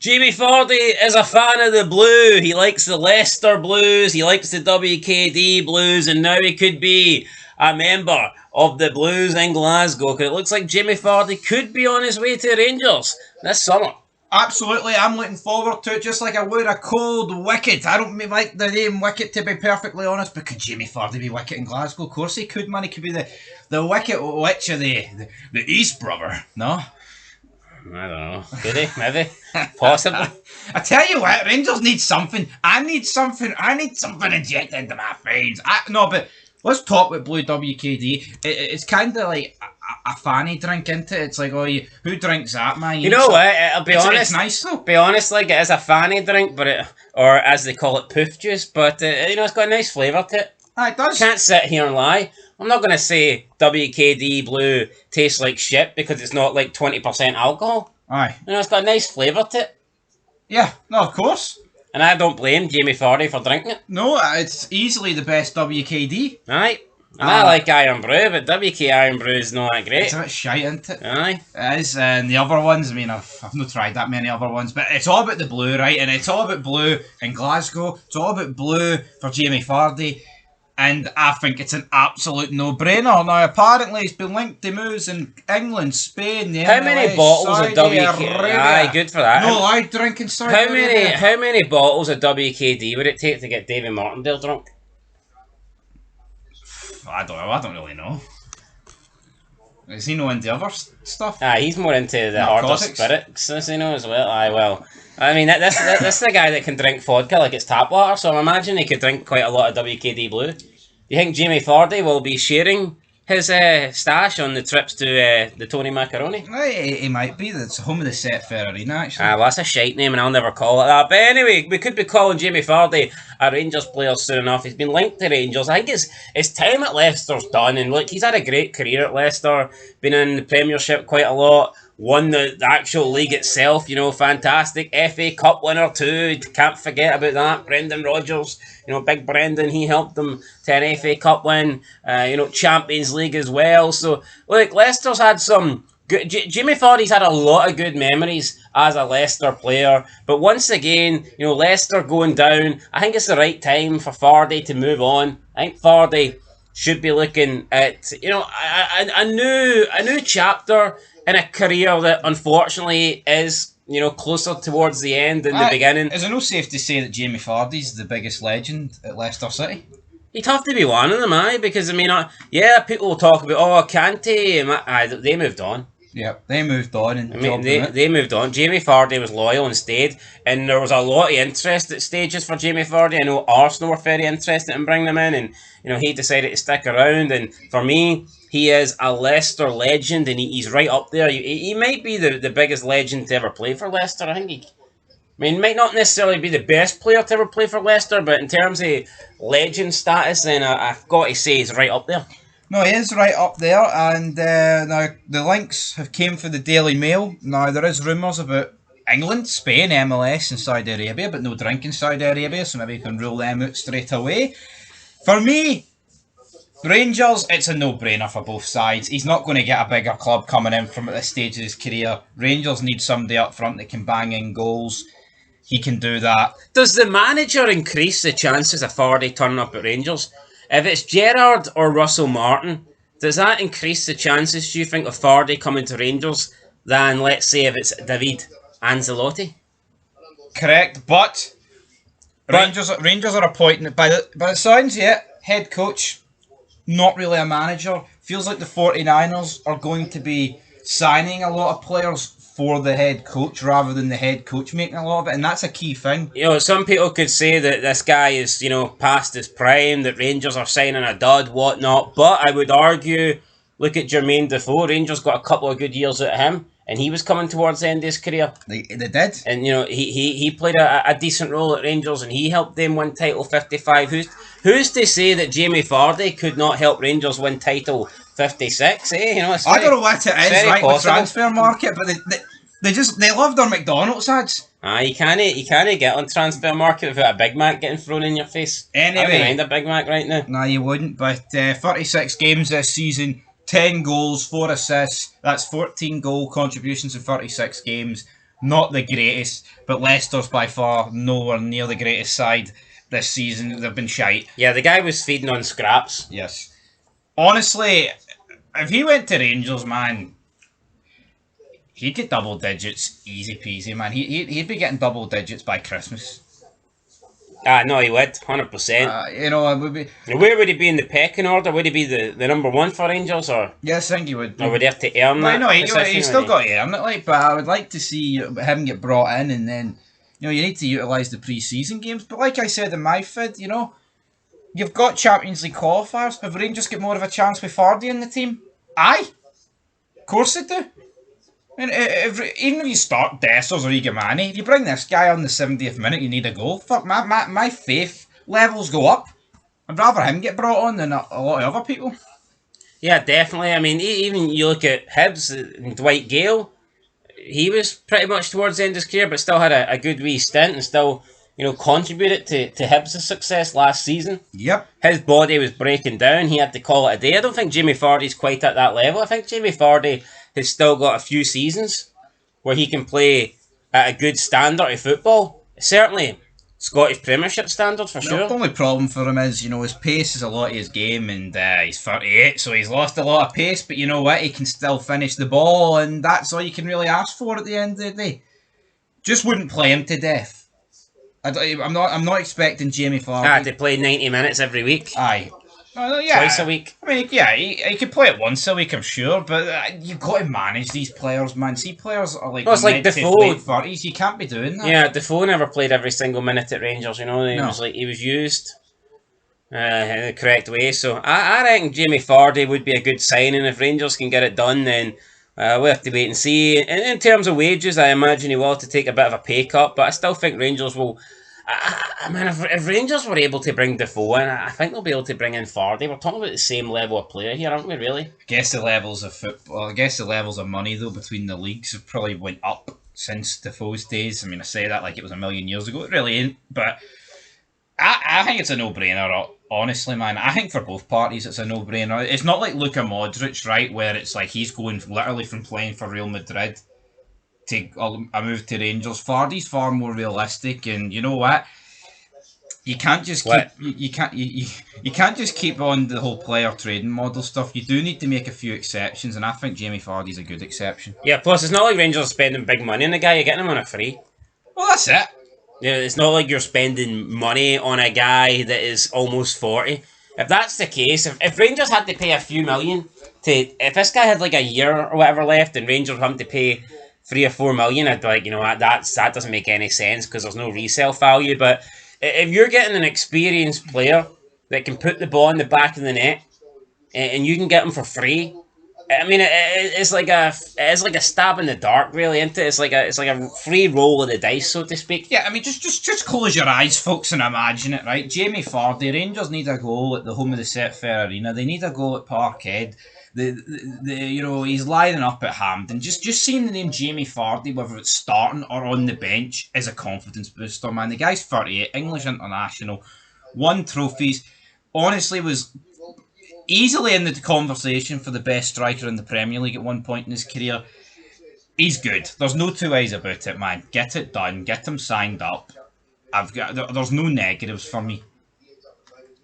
Jamie Vardy is a fan of the blue. He likes the Leicester Blues. He likes the WKD Blues, and now he could be a member of the Blues in Glasgow. Because it looks like Jamie Vardy could be on his way to Rangers this summer. Absolutely, I'm looking forward to it, just like I would a cold wicket. I don't like the name Wicket, to be perfectly honest, but could Jamie Vardy be Wicket in Glasgow? Of course he could, man. He could be the Wicket Witch of the East, brother. No? I don't know. Could he? Maybe? Possibly. I tell you what, Rangers need something. I need something injected into my veins. But let's talk with Blue WKD. It's kind of like a fanny drink, isn't it? It's like, who drinks that, man? You know what? I'll be honest. It's nice though. Be honest, like, it is a fanny drink, or as they call it, poof juice. But it's got a nice flavour to it. It does. Can't sit here and lie. I'm not going to say WKD Blue tastes like shit because it's not like 20% alcohol. Aye. It's got a nice flavour to it. Yeah, no, of course. And I don't blame Jamie Vardy for drinking it. No, it's easily the best WKD. Aye. And I like Iron Brew, but WK Iron Brew is not that great. It's a bit shite, isn't it? Aye. It is, and the other ones, I mean, I've not tried that many other ones, but it's all about the blue, right? And it's all about blue in Glasgow. It's all about blue for Jamie Vardy. And I think it's an absolute no-brainer. Now, apparently, it's been linked to moves in England, Spain, the How MLS, many bottles Saudi of WKD? Arabia. Aye, good for that. No, I drink in Saudi Arabia. How many bottles of WKD would it take to get David Martindale drunk? I don't really know. Is he no into other stuff? Aye, he's more into the harder spirits, as you know, as well. Aye, well, I mean, that's the guy that can drink vodka like it's tap water, so I imagine he could drink quite a lot of WKD Blue. You think Jamie Vardy will be sharing his stash on the trips to the Tony Macaroni? He might be. That's home of the Set Fair Arena, actually. Well, that's a shite name, and I'll never call it that. But anyway, we could be calling Jamie Vardy a Rangers player soon enough. He's been linked to Rangers. I think his time at Leicester's done, and look, he's had a great career at Leicester, been in the Premiership quite a lot, won the actual league itself, fantastic. FA Cup winner too, can't forget about that. Brendan Rodgers, big Brendan, he helped them to an FA Cup win, Champions League as well. So, look, Leicester's had some good... Jamie Vardy's had a lot of good memories as a Leicester player, but once again, Leicester going down, I think it's the right time for Vardy to move on. I think Vardy should be looking at, a new chapter in a career that unfortunately is, closer towards the end than the beginning. Is it no safe to say that Jamie Vardy's the biggest legend at Leicester City? He'd have to be one of them, because, people will talk about, Kante, they moved on. Yeah, they moved on. And they moved on. Jamie Vardy was loyal and stayed, and there was a lot of interest at stages for Jamie Vardy. I know Arsenal were very interested in bringing him in, and he decided to stick around. And for me, he is a Leicester legend, and he's right up there. He might be the biggest legend to ever play for Leicester. I think he might not necessarily be the best player to ever play for Leicester, but in terms of legend status, then I've got to say he's right up there. No, he is right up there, and now the links have came for the Daily Mail. Now, there is rumours about England, Spain, MLS and Saudi Arabia, but no drink in Saudi Arabia, so maybe you can rule them out straight away. For me, Rangers, it's a no-brainer for both sides. He's not going to get a bigger club coming in from at this stage of his career. Rangers need somebody up front that can bang in goals. He can do that. Does the manager increase the chances of Vardy turning up at Rangers? If it's Gerrard or Russell Martin, does that increase the chances, do you think, of Vardy coming to Rangers than, let's say, if it's David Ancelotti? Correct, but Rangers are appointing, by the sounds, head coach, not really a manager. Feels like the 49ers are going to be signing a lot of players for the head coach rather than the head coach making a lot of it, and that's a key thing. Some people could say that this guy is, past his prime, that Rangers are signing a dud, whatnot, but I would argue, look at Jermaine Defoe. Rangers got a couple of good years out of him, and he was coming towards the end of his career. They did. And, he played a decent role at Rangers, and he helped them win title 55. Who's to say that Jamie Vardy could not help Rangers win title 56, I don't know what it is, right, with transfer market, but they love their McDonald's ads. You can't get on transfer market without a Big Mac getting thrown in your face. Anyway, I wouldn't mind a Big Mac right now. No, you wouldn't, but 36 games this season, 10 goals, 4 assists, that's 14 goal contributions in 36 games. not the greatest, but Leicester's by far nowhere near the greatest side this season. They've been shite. Yeah, the guy was feeding on scraps. Yes. Honestly, if he went to Rangers, man, he'd get double digits easy peasy, man. He'd be getting double digits by Christmas. Ah, no, he would, 100%. It would be. Where would he be in the pecking order? Would he be the number one for Rangers, or Yes, I think he would. or would he have to earn Well, that no, position? he's still got to earn it, like. But I would like to see him get brought in, and then you need to utilise the pre-season games. But like I said in my fid, you've got Champions League qualifiers. Have Rangers get more of a chance with Vardy in the team? Aye, of course they do. And even if you start Dessers or Igamani, if you bring this guy on the 70th minute, you need a goal. Fuck, my faith levels go up. I'd rather him get brought on than a lot of other people. Yeah, definitely. I mean, even you look at Hibs and Dwight Gale, he was pretty much towards the end of his career, but still had a good wee stint and still, contributed to Hibs' success last season. Yep. His body was breaking down. He had to call it a day. I don't think Jamie Vardy's quite at that level. I think Jamie Vardy has still got a few seasons where he can play at a good standard of football. Certainly Scottish Premiership standards for sure. The only problem for him is, his pace is a lot of his game, and he's 38, so he's lost a lot of pace, but you know what? He can still finish the ball, and that's all you can really ask for at the end of the day. Just wouldn't play him to death. I'm not expecting Jamie Vardy to play 90 minutes every week. Aye. Twice a week. I mean, yeah, he could play it once a week, I'm sure, but you've got to manage these players, man. See, players are like, it's like Defoe. Late 30s. You can't be doing that. Yeah, Defoe never played every single minute at Rangers. He No. was he was used in the correct way. So I reckon Jamie Vardy would be a good signing if Rangers can get it done. Then we'll have to wait and see. In terms of wages, I imagine he will have to take a bit of a pay cut, but I still think Rangers will. I mean, if Rangers were able to bring Defoe in, I think they'll be able to bring in Vardy. We're talking about the same level of player here, aren't we, really? I guess the levels of football, I guess the levels of money, though, between the leagues have probably went up since Defoe's days. I mean, I say that like it was a million years ago. It really ain't, but I think it's a no-brainer, honestly, man. I think for both parties it's a no-brainer. It's not like Luka Modric, right, where it's like he's going literally from playing for Real Madrid to a move to Rangers. Vardy's far more realistic, and you know what? You can't just you can't just keep on the whole player trading model stuff. You do need to make a few exceptions, and I think Jamie Vardy's a good exception. Yeah, plus it's not like Rangers are spending big money on the guy. You're getting him on a free. Well, that's it. Yeah, it's not like you're spending money on a guy that is almost 40. If that's the case, if Rangers had to pay a few million if this guy had like a year or whatever left, and Rangers were having to pay 3 or 4 million, I'd be like, that doesn't make any sense because there's no resale value. But if you're getting an experienced player that can put the ball in the back of the net, and you can get him for free, I mean, it's like a stab in the dark, really, isn't it? It's like a free roll of the dice, so to speak. Yeah, I mean, just close your eyes, folks, and imagine it, right? Jamie Vardy, Rangers need a goal at the home of the Setfair Arena. They need a goal at Parkhead. He's lining up at Hampden. Just seeing the name Jamie Vardy, whether it's starting or on the bench, is a confidence booster, man. The guy's 38, English international, won trophies. Honestly, was easily in the conversation for the best striker in the Premier League at one point in his career. He's good. There's no two ways about it, man. Get it done. Get him signed up. There's no negatives for me.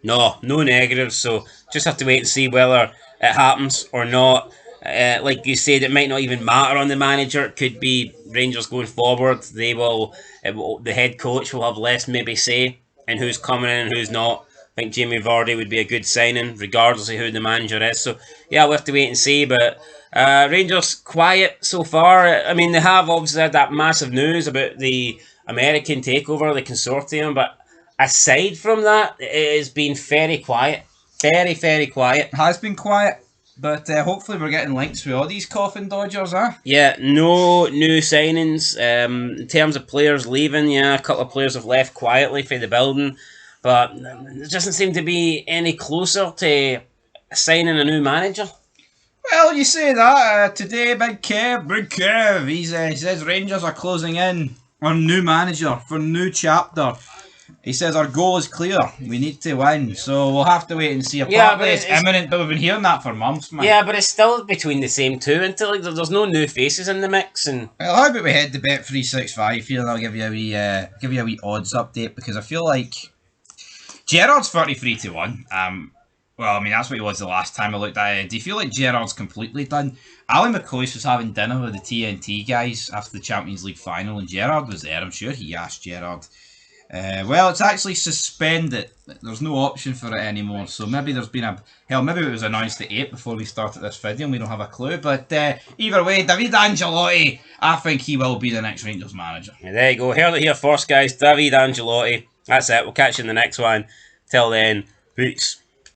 No negatives. So just have to wait and see whether it happens or not. Like you said, it might not even matter on the manager. It could be Rangers going forward. The head coach will have less maybe say in who's coming in and who's not. I think Jamie Vardy would be a good signing, regardless of who the manager is. So, yeah, we'll have to wait and see. But Rangers quiet so far. I mean, they have obviously had that massive news about the American takeover, the consortium. But aside from that, it has been very quiet. Very, very quiet. It has been quiet. But hopefully we're getting links with all these coffin dodgers, huh? Yeah, no new signings. In terms of players leaving, yeah, a couple of players have left quietly for the building. But it doesn't seem to be any closer to signing a new manager. Well, you say that. Today, Big Kev, he says Rangers are closing in on new manager for new chapter. He says our goal is clear. We need to win, so we'll have to wait and see. Yeah, Apparently, but it's imminent, but we've been hearing that for months, man. Yeah, but it's still between the same two until like there's no new faces in the mix. And Well, how about we head to Bet365 here, and I'll give you a wee odds update because I feel like Gerrard's 33-1. Well, I mean that's what he was the last time I looked at it. Do you feel like Gerrard's completely done? Ali McCoist was having dinner with the TNT guys after the Champions League final, and Gerrard was there. I'm sure he asked Gerrard. Well, it's actually suspended. There's no option for it anymore. So maybe there's been maybe it was announced at 8 before we started this video and we don't have a clue. But either way, David Ancelotti, I think he will be the next Rangers manager. yeah, there you go. Heard it here first, guys. David Ancelotti. That's it. We'll catch you in the next one. Till then, peace.